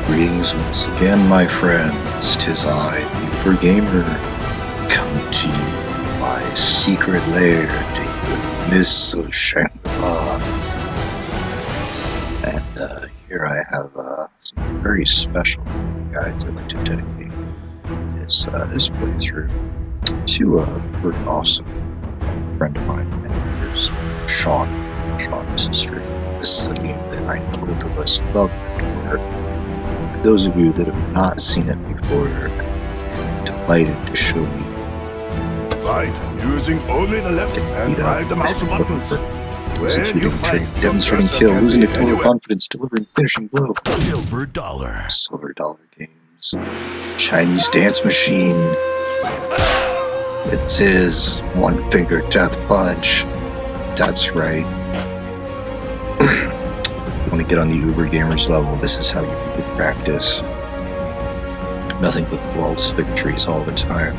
Greetings once again, my friends. 'Tis I, Ubergamer, come to you from my secret lair deep in the mists of Shangri-La. And here I have something very special for you guys. I'd like to dedicate this playthrough to a very awesome friend of mine and yours, Sean. Sean's history. This is a game that I know both of us love and adore. For those of you that have not seen it before, I'm delighted to show you. Fight using only the left and right mouse buttons. When you fight, demonstrating kill, losing to total confidence, delivering finishing blow. Silver dollar. Silver dollar games. Chinese dance machine. It's his one finger death punch. That's right. You want to get on the Ubergamer's level, this is how you do it practice. Nothing but flawless victories all the time.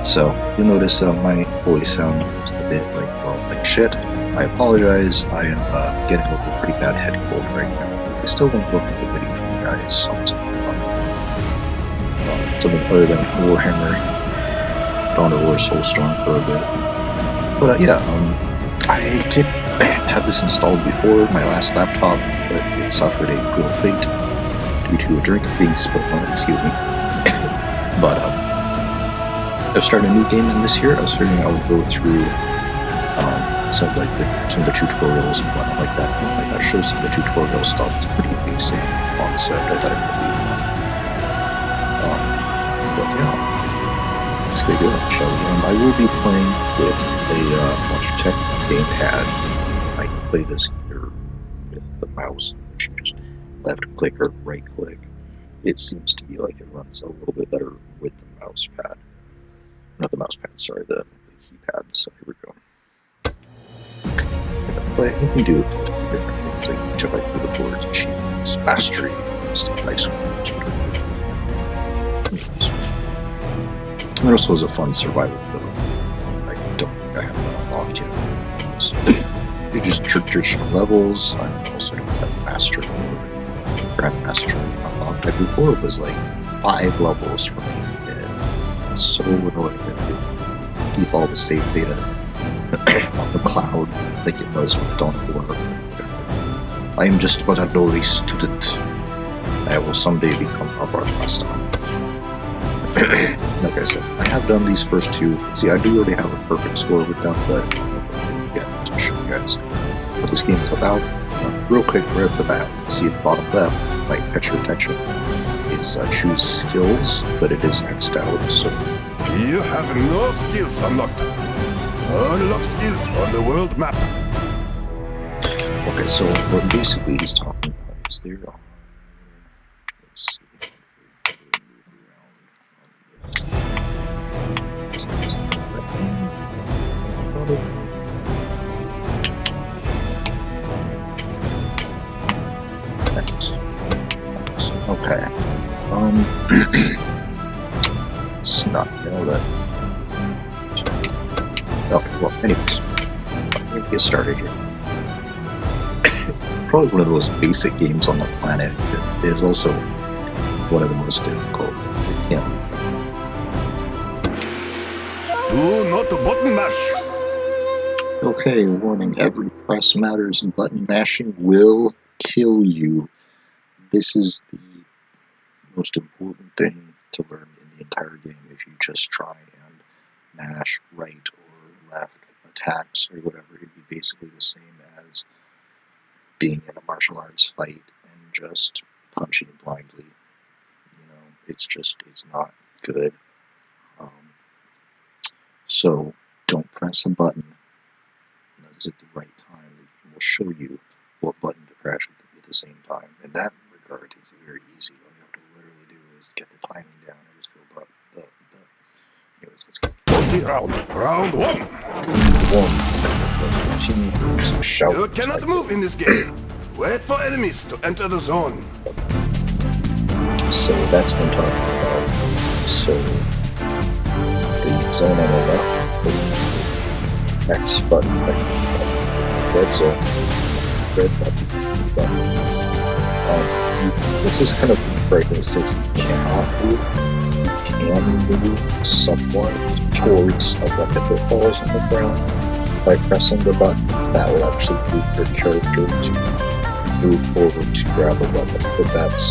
So, you'll notice my voice sounds a bit like shit. I apologize, I am getting over a pretty bad head cold right now. I still won't go into the video for you guys, something other than Warhammer, Dawn of War Soulstorm for a bit. But I did have this installed before my last laptop, but it suffered a cruel fate due to a drink being spilled on it, excuse me. But I've started a new game in this year. I was figuring I would go through some of the tutorials and whatnot like that. I gotta show some of the tutorial stuff. It's pretty basic concept. I thought it would be fun. But yeah, let's get going, shall we? I will be playing with a Logitech gamepad. I can play this either with the mouse, which you just left click or right click. It seems to be like it runs a little bit better with the mouse pad. Not the mouse pad, sorry, the keypad. So here we go. You can do different things like check like leaderboards, achievements, mastery, stuff like that. And there also is a fun survival mode. I don't think I have that unlocked yet. So you just traditional levels. I'm also doing that master mode. Grandmaster unlocked. Before it was like 5 levels for me. And it's so annoying that they keep all the save data on the cloud like it does with Dawn of War. I am just but a lowly student. I will someday become a broadcaster. Like I said, I have done these first 2. See, I do already have a perfect score with them, but yeah, to show you guys what this game is about. Real quick, right off the bat, see at the bottom left, might catch your attention, is choose skills, but it is X'd out, so... You have no skills unlocked. Unlock skills on the world map. Okay, so what basically he's talking about is there. Let's see. Okay. It's not gonna let. Okay, well, anyways, I'm gonna get started here. Probably one of the most basic games on the planet. It is also one of the most difficult. Yeah. Do not button mash. Okay, warning, every press matters and button mashing will kill you. This is the most important thing to learn in the entire game. If you just try and mash right or left attacks or whatever, it'd be basically the same as being in a martial arts fight and just punching blindly. You know, it's not good. So don't press a button unless at the right time. The game will show you what button to press at the same time. In that regard, it's very easy. All you have to literally do is get the timing down and just go but. Anyways, let's go. Round 1. Shout. You cannot move in this game. Wait for enemies to enter the zone. So that's what I'm talking about. So the zone on the left, the X button, red zone, red button, this is kind of breaking. It says you cannot move. You can move somewhat towards a weapon that falls on the ground by pressing the button. That will actually move your character to move forward to grab a weapon. But that's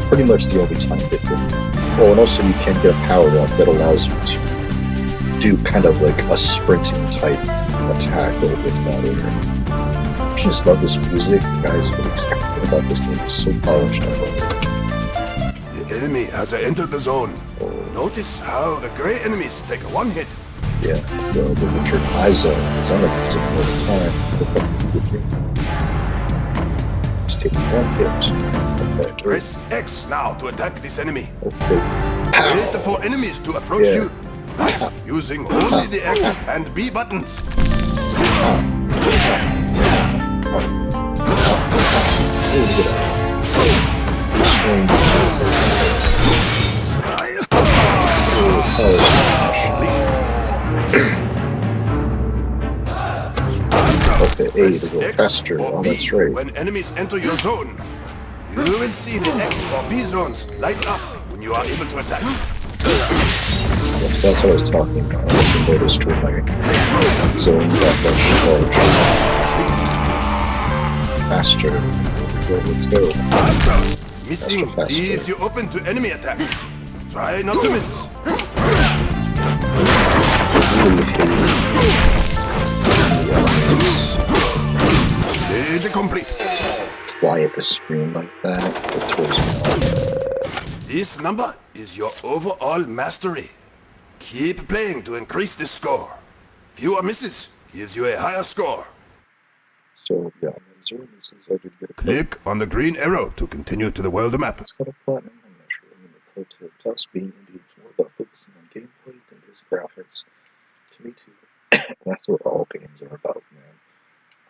pretty much the only time that you. Oh, and also you can get a power up that allows you to do kind of like a sprinting type attack over that area. I just love this music, guys. What exactly about this game is so polished. I love it. The enemy has entered the zone. Notice how the gray enemies take one hit. Yeah, the Richard Isa is on it all the time. The fucking good game. Just take one hit. Okay. Press X now to attack this enemy. Okay. Wait for enemies to approach you. Fight using only the X and B buttons. Okay, A to go faster. Oh, that's right. When enemies enter your zone, you will see the X or B zones light up when you are able to attack. Yes, that's what I was talking about. I can notice to my zone that much faster. Let's go. Missing leaves you open to enemy attacks. Try not to miss. Stage complete. Fly at the screen like that. It throws me off. This number is your overall mastery. Keep playing to increase this score. Fewer misses gives you a higher score. So, yeah, zero misses. I did get a Click on the green arrow to continue to the world map. Is that a platinum? I'm not sure. I mean, the pro tip, Toss being indeed more about focusing on gameplay than just graphics. To me, too. That's what all games are about, man.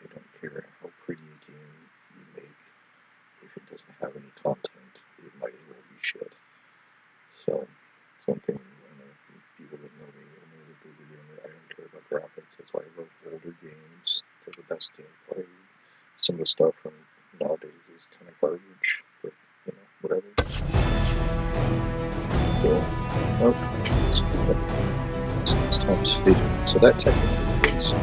I don't care how pretty a game you make. If it doesn't have any content, it might as well be shit. So, something, I know, people that know me will know that the Ubergamer, I don't care about graphics. That's why I love older games. They're the best gameplay. Some of the stuff from nowadays is kind of garbage, but, you know, whatever. So, it's times 50. So that technically is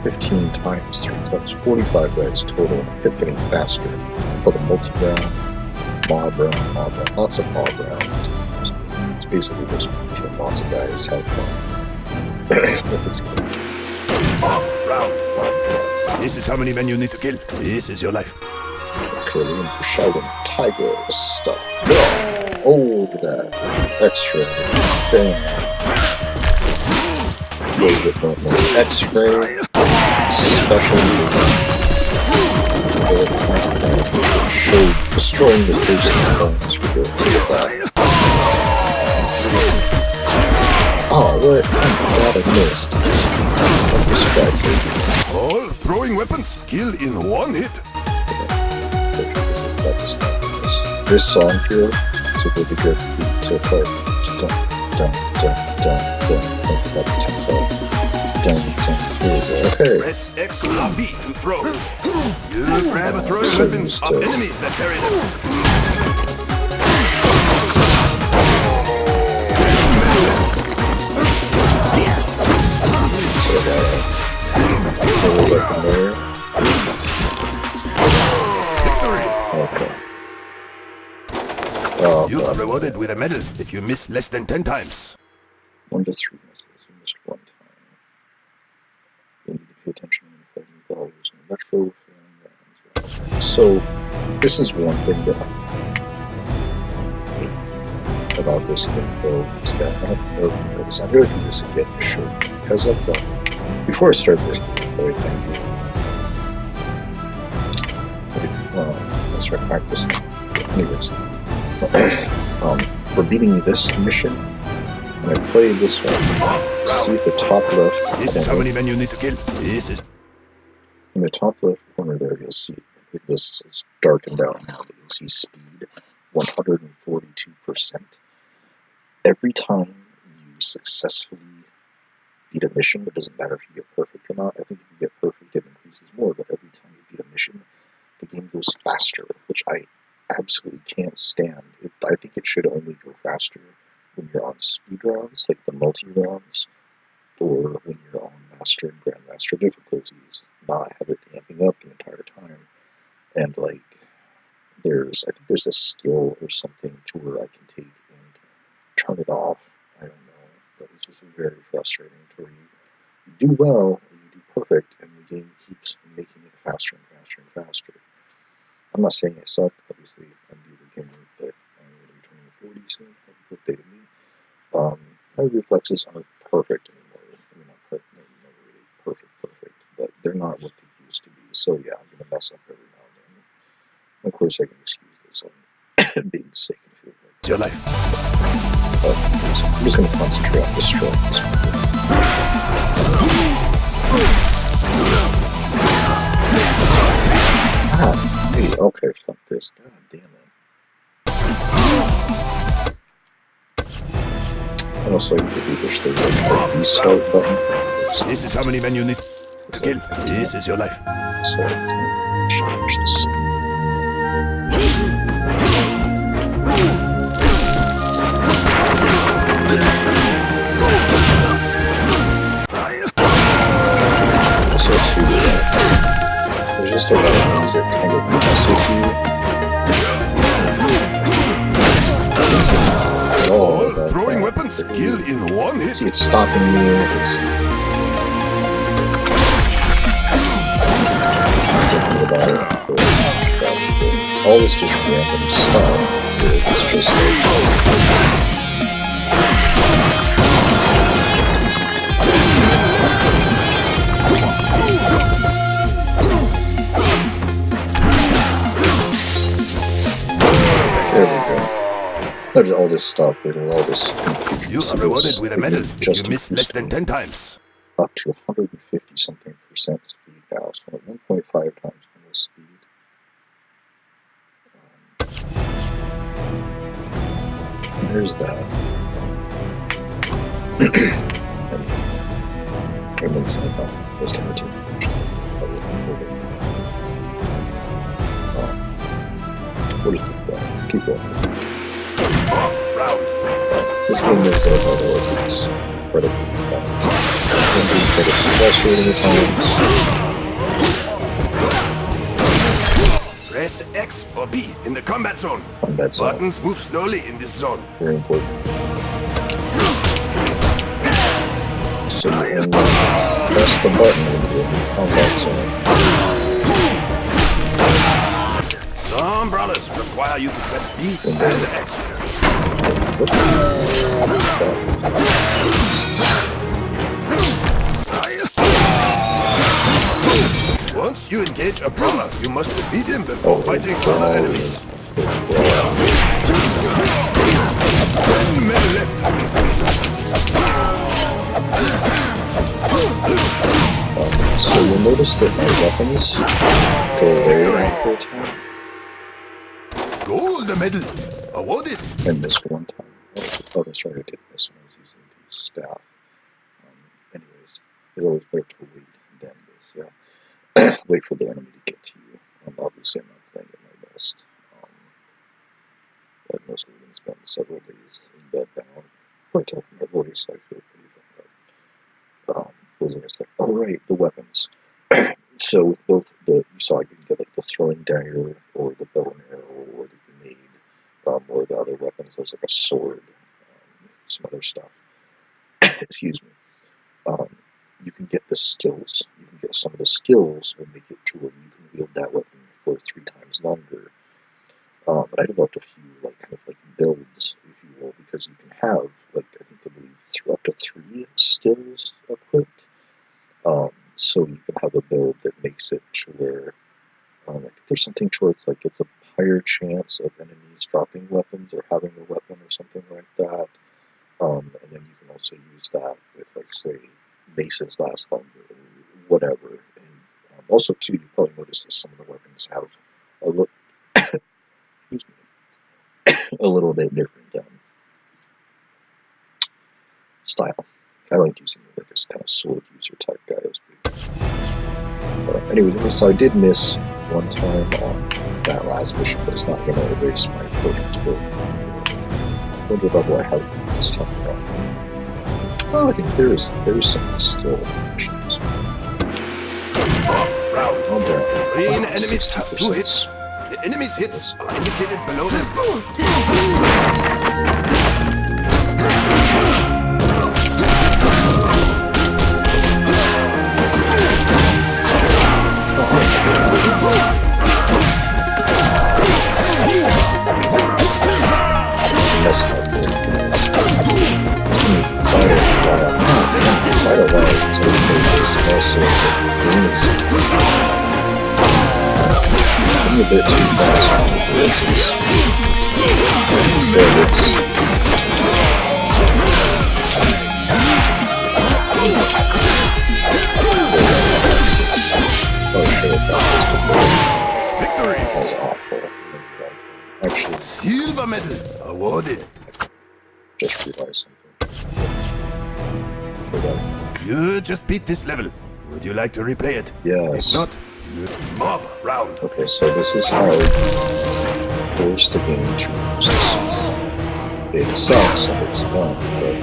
15 times 3 times 45 reds total, and I kept getting faster. For the multi-round, mob round, lots of mob rounds. It's basically just kill lots of guys, have fun. It's cool. Mob round. This is how many men you need to kill. This is your life. Curly and shouting tiger stuff. Go! Oh, look at that. Extra. Bam. Those that don't know. X-ray. Special. Show destroying the first components for good. Look at that. Oh, what? Oh, God, I missed. I'm distracted. All throwing weapons kill in one hit. This song here is a really good beat to play. Dun, dun, dun, dun, dun. Think about the tempo. Dun, dun. Here we go. Okay. Press X or B to throw. You grab throwing weapons of enemies that carry them. Okay. Oh, You are rewarded with a medal if you miss less than 10 times. 1 to 3 misses. You missed 1 time. You need to pay attention when fighting values in the retro fan rounds. So, this is one thing that I hate about this game, though, is that I don't know if you noticed. I'm going to do this again, sure, because I've done. Before I started this game, let's try practicing. Anyways, for beating this mission, when I play this one, see at the top left. This is how many men you need to kill. This is. In the top left corner there, you'll see it's darkened out now, but you'll see speed 142%. Every time you successfully beat a mission, it doesn't matter if you get perfect or not. I think if you get perfect, it increases more, but every time you beat a mission, the game goes faster, which I absolutely can't stand. I think it should only go faster when you're on speed rounds, like the multi-rounds, or when you're on Master and Grandmaster difficulties, not have it amping up the entire time. And like, I think there's a skill or something to where I can take and turn it off. I don't know, but it's just very frustrating to where you do well and you do perfect, and the game keeps making it faster and faster and faster. I'm not saying I suck, obviously I'm the Ubergamer, but I'm going to be turning 40 soon. Happy birthday to me. My reflexes aren't perfect anymore. I mean, they're never really perfect, but they're not what they used to be. So yeah, I'm going to mess up every now and then. And of course, I can excuse this on being sick and feeling like It's your life. I'm just going to concentrate on destroying this people. Hey, okay, fuck this. God damn it. And also, I really wish there was a restart button. This is how many men you need. Skill. This is your life. So I can change this. So too, there's just a lot of things that kind of mess with you. All throwing weapons kill in one hit. See, it's stopping me. All this just random stuff. It's just there we go. All this stuff, all this. You are rewarded with a medal if you miss less than 10 times. Up to 150 something percent speed now, so 1.5 times normal speed. There's that. And then some about those cartoon we'll just keep going. Round. This game is it's incredibly fun. It's frustrating at times. Press X or B in the combat zone. Combat zone. Buttons move slowly in this zone. Very important. So you can press the button when you're in the combat zone. Some brawlers require you to press B and X. Once you engage a brawler, you must defeat him before fighting other enemies. 10 men left. So you'll notice that my weapons go away after a time. Gold medal awarded. And missed one time. Oh, that's right, I did miss when I was using the staff. Anyways, it's always better to wait than this, yeah. Wait for the enemy to get to you. Obviously, I'm not playing at my best. I've mostly been spending several days in bed now. Quite tough my voice, I feel pretty bad. What was I going to say? Oh, right, the weapons. So with both you saw you can get like the throwing dagger, or the bow and arrow, or the grenade, or the other weapons. There's like a sword, some other stuff. Excuse me. You can get the skills. You can get some of the skills will make it to where you can wield that weapon for 3 times longer. But I developed a few kind of builds, if you will, because you can have I believe up to 3 skills equipped. So you can have a build that makes it to where I think there's something to where it's a higher chance of enemies dropping weapons or having a weapon or something like that. And then you can also use that with say maces last longer or whatever. And also too, you probably noticed that some of the weapons have a look. Excuse me, a little bit different style. I like using a kind of sword user type guy. Anyway, so I did miss one time on that last mission, but it's not going to erase my perfect score. Wonder level I have this time around. Oh, I think there's some still missions. Round. Oh, damn. Green enemies have 2 60%. hits. The enemy's hits are indicated below them. That's how good it is. It's gonna be quite a while. Quite a while since I played this. Also, the game is getting a bit too fast on this. Oh shit, that Victory! was awful. Actually, Silver medal awarded. just realized something. Hold on. You just beat this level. Would you like to replay it? Yes. If not, mob round. Okay, so this is how force the game chooses. It sucks and it's fun, but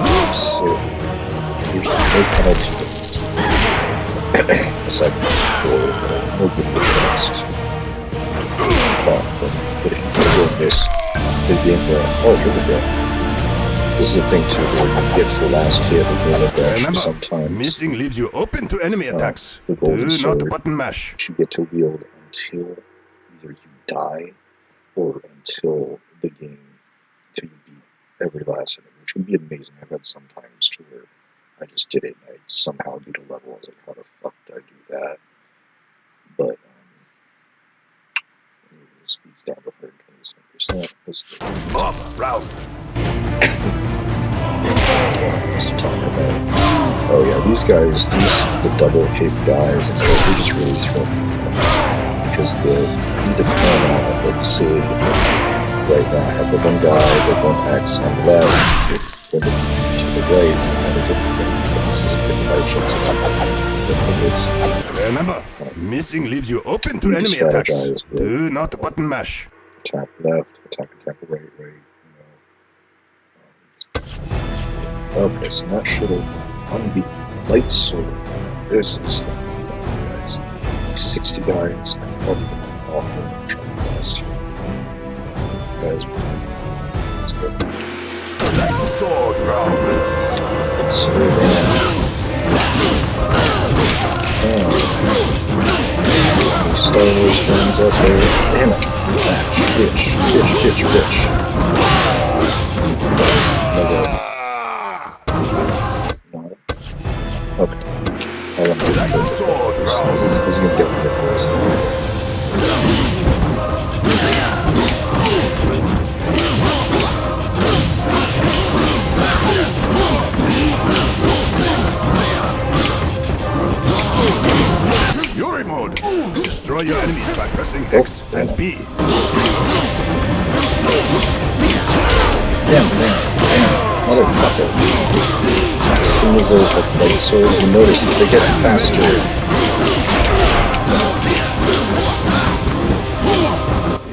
there's no penalty. Aside from no good trust. But if you do this, the game will. Oh, here we go. This is the thing too, where you get to the last hit and then it actually Remember, sometimes missing leaves you open to enemy attacks. the golden Do not sword. button mash. you get to wield until either you die or until the game, until you beat every last enemy, which would be amazing. I've had some times to where I just did it and I somehow beat a level. I was like, how the fuck did I do that? But it speeds down to 127%. Mob round. What's to talk about? Oh yeah, these guys, the double hit guys, it's like they just really throw me off. Because you need to plan on it. Like say, right now I have the one guy, the one X on the left, then the to the right, and a different thing. But this is a 55 chance. Remember, missing leaves you open to You enemy strategize attacks. with- Do not button mash. Attack left, attack right, Okay, so that should have unbeat light sword. This is guys. 60 guys and probably awful trying to last year. Guys, let's go. Light sword round. Let's see that. Star Wars fans out there. Damn it. Bitch. Okay. Light sword round. This is gonna get ridiculous. Fury mode. Destroy your enemies by pressing X and B. Damn, motherfucker. As soon as there's a light sword, you notice that they get faster.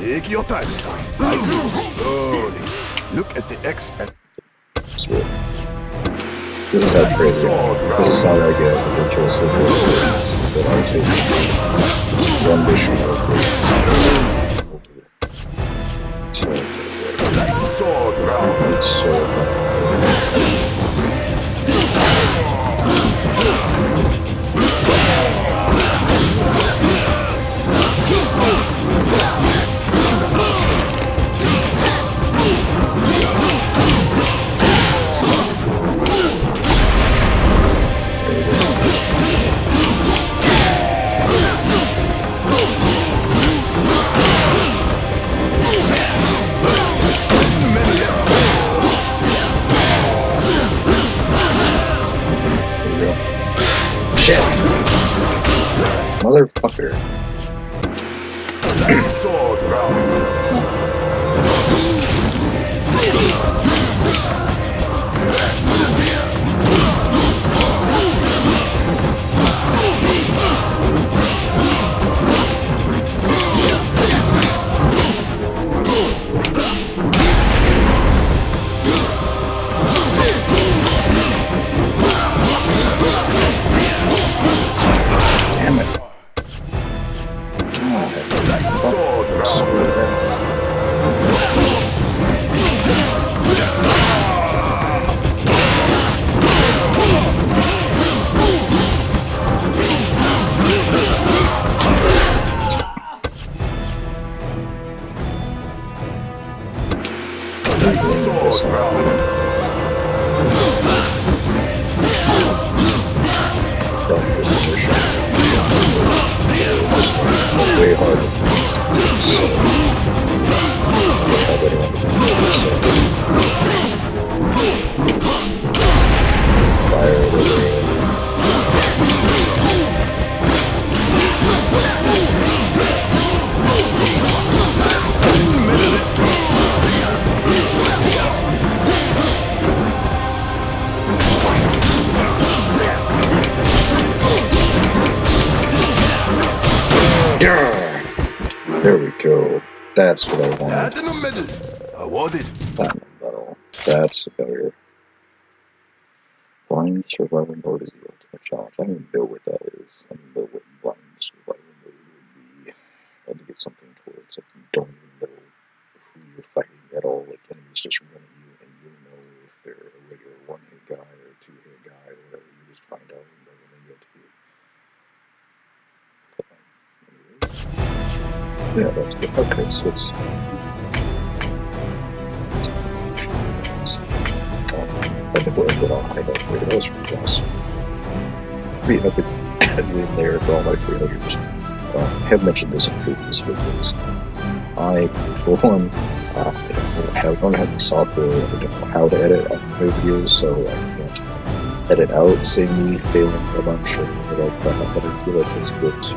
Take your time. Fight slowly. Look at the X and Sweet. This is how crazy I am. This is how I get ridiculously good at is that I take one mission over to light sword round. light sword. Shit! Motherfucker. Light sword round. Great sword round. Done this mission. Way harder. So, I better understand. So, fire the rain. There we go. That's what I wanted. Platinum medal awarded. Platinum medal. That's better. Blind survival mode is the ultimate challenge. I don't even know what that is. I don't know what blind survival mode would be. I think it's something towards like you don't even know who you're fighting at all. Like enemies just run at you and you know if they're a regular one-hit guy or a two-hit guy or whatever. You just find out when they get to you. Yeah, that's good. Okay, so it's I think we're good on hideout for that was pretty awesome. Pretty epic win there for all my failures. I have mentioned this in previous videos. I, for one, I don't have the software, I don't know how to edit my videos, so I can't edit out, say me failing a bunch or like that, but I feel like it's good to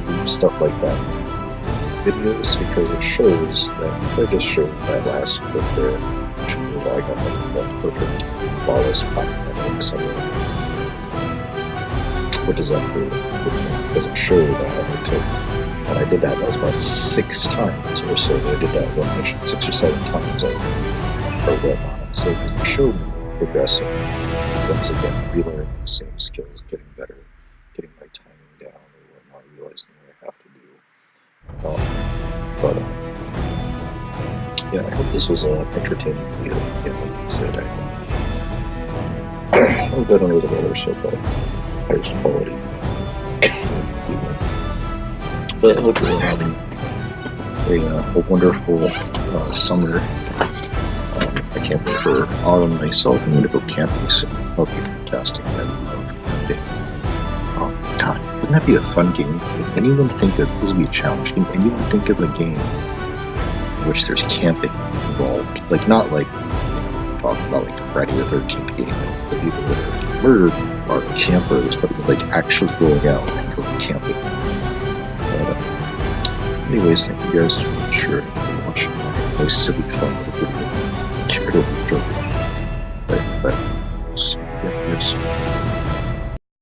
do stuff like that in videos because it shows that I just showed that last clip there, which I got that perfect flawless platinum ending somewhere, which is actually it doesn't show that it took. And I did that was about 6 times or so that I did that one mission, 6 or 7 times I went on it. So it showed me progressing, once again, relearning these same skills, getting better, getting my timing down or whatnot, realizing what I have to do. But yeah, I hope this was an entertaining video. Again, like you said, I'm good under the weather, so but highest quality. But hopefully we're having a wonderful summer. I can't wait for autumn myself. I'm going to go camping soon. That'll be fantastic. I love camping. Oh, God, wouldn't that be a fun game? Can anyone think of, this would be a challenge, can anyone think of a game in which there's camping involved? Like, not like, talking about like the Friday the 13th game, the people that are murdered are campers, but like actually going out and going camping. Anyways, thank you guys for watching my nice silly fun little video.